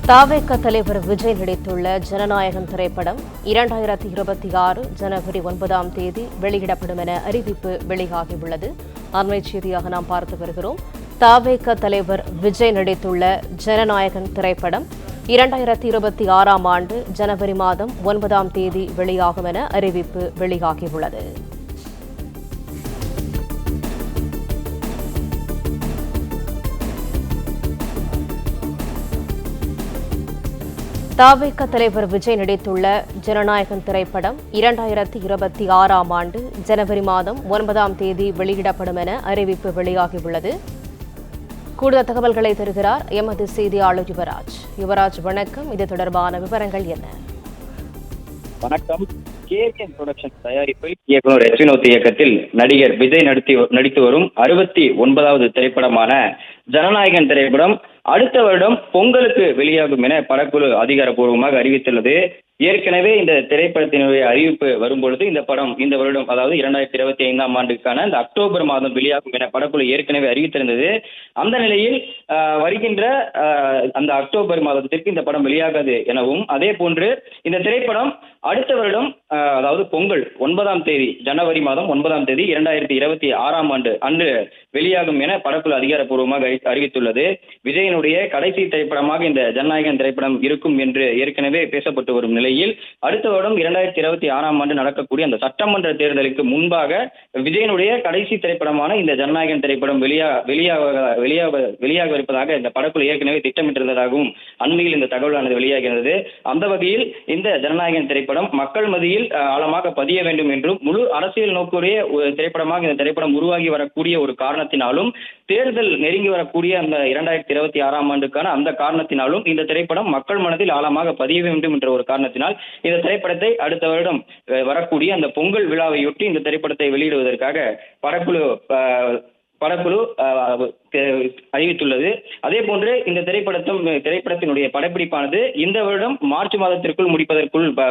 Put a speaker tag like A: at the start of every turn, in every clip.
A: தாவேக தலைவர் விஜய் நடித்துள்ள ஜனநாயகன் திரைப்படம் 2026 ஜனவரி 9ஆம் தேதி வெளியிடப்படும் என அறிவிப்பு வெளியாகியுள்ளது. அண்மை செய்தியாக நாம் பார்த்து வருகிறோம். தாவேக தலைவர் விஜய் நடித்துள்ள ஜனநாயகன் திரைப்படம் 2026ஆம் ஆண்டு ஜனவரி மாதம் 9ஆம் தேதி வெளியாகும் என அறிவிப்பு வெளியாகியுள்ளது. தாவேக தலைவர் விஜய் நடித்துள்ள ஜனநாயகன் திரைப்படம் 2026ஆம் ஆண்டு ஜனவரி மாதம் 9ஆம் தேதி வெளியிடப்படும் என அறிவிப்பு வெளியாகியுள்ளது. கூடுதல் தகவல்களை தருகிறார் எமது செய்தியாளர் யுவராஜ். யுவராஜ், வணக்கம். இது தொடர்பான விவரங்கள் என்ன?
B: வணக்கம். கேவிஎன் புரொடக்ஷன் தயாரிப்பில் இயக்குனர் எஸ்வினோத் இயக்கத்தில் நடிகர் விஜய் நடித்து வரும் 69வது திரைப்படமான ஜனநாயகன் திரைப்படம் அடுத்த வருடம் பொங்கலுக்கு வெளியாகும் என படக்குழு அதிகாரப்பூர்வமாக அறிவித்துள்ளது. ஏற்கனவே இந்த திரைப்படத்தினுடைய அறிவிப்பு வரும்பொழுது இந்த படம் இந்த வருடம், அதாவது 2025ஆம் ஆண்டுக்கான இந்த அக்டோபர் மாதம் வெளியாகும் என படக்குழு ஏற்கனவே அறிவித்திருந்தது. அந்த நிலையில் வருகின்ற அந்த அக்டோபர் மாதத்திற்கு இந்த படம் வெளியாகாது எனவும், அதே போன்று இந்த திரைப்படம் அடுத்த வருடம், அதாவது பொங்கல் 9ஆம் தேதி, ஜனவரி மாதம் 9ஆம் தேதி 2026ஆம் ஆண்டு அன்று வெளியாகும் என படக்குழு அதிகாரப்பூர்வமாக அறிவித்துள்ளது. விஜயனுடைய கடைசி திரைப்படமாக இந்த ஜனநாயகன் திரைப்படம் இருக்கும் என்று ஏற்கனவே பேசப்பட்டு வரும் நிலையில் அடுத்த வருடம் 2026ஆம் ஆண்டு நடக்கக்கூடிய அந்த சட்டமன்ற தேர்தலுக்கு முன்பாக விஜயனுடைய கடைசி திரைப்படமான இந்த ஜனநாயகன் திரைப்படம் வெளியாக இருப்பதாக இந்த படக்குழு ஏற்கனவே திட்டமிட்டிருந்ததாகவும் அண்மையில் இந்த தகவலானது வெளியாகிறது. அந்த வகையில் இந்த ஜனநாயகன் திரைப்படம் மக்கள் மத்தியில் ஆழமாக பதிய வேண்டும் என்றும், முழு அரசியல் நோக்குடைய ஒரு திரைப்படமாக இந்த திரைப்படம் உருவாகி வரக்கூடிய ஒரு காரணத்தினாலும், தேர்தல் நெருங்கி வரக்கூடிய அந்த 2026ஆம் ஆண்டுக்கான அந்த காரணத்தினாலும் இந்த திரைப்படம் மக்கள் மனதில் ஆழமாக பதிய வேண்டும் என்ற ஒரு காரணத்தினால் இந்த திரைப்படத்தை அடுத்த வருடம் வரக்கூடிய அந்த பொங்கல் விழாவையொட்டி இந்த திரைப்படத்தை வெளியிடுவதற்காக படக்குழு அறிவித்துள்ளது. அதே போன்று இந்த திரைப்படத்தினுடைய படப்பிடிப்பானது இந்த வருடம் மார்ச் மாதத்திற்குள்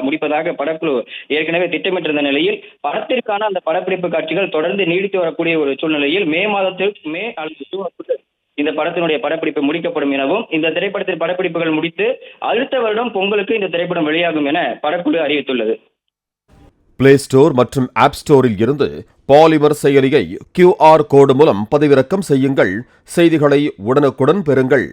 B: முடிப்பதாக படக்குழு ஏற்கனவே திட்டமிட்டிருந்த நிலையில், படத்திற்கான அந்த படப்பிடிப்பு காட்சிகள் தொடர்ந்து நீடித்து வரக்கூடிய ஒரு சூழ்நிலையில் மே அல்லது ஜூன் இந்த படத்தினுடைய படப்பிடிப்பு முடிக்கப்படும் எனவும், இந்த திரைப்படத்தின் படப்பிடிப்புகள் முடித்து அடுத்த வருடம் பொங்கலுக்கு இந்த திரைப்படம் வெளியாகும் என படக்குழு அறிவித்துள்ளது.
C: பிளே ஸ்டோர் மற்றும் ஆப் ஸ்டோரில் இருந்து பாலிமர் செயலியை QR கோடு மூலம் பதிவிறக்கம் செய்யுங்கள். செய்திகளை உடனுக்குடன் பெறுங்கள்.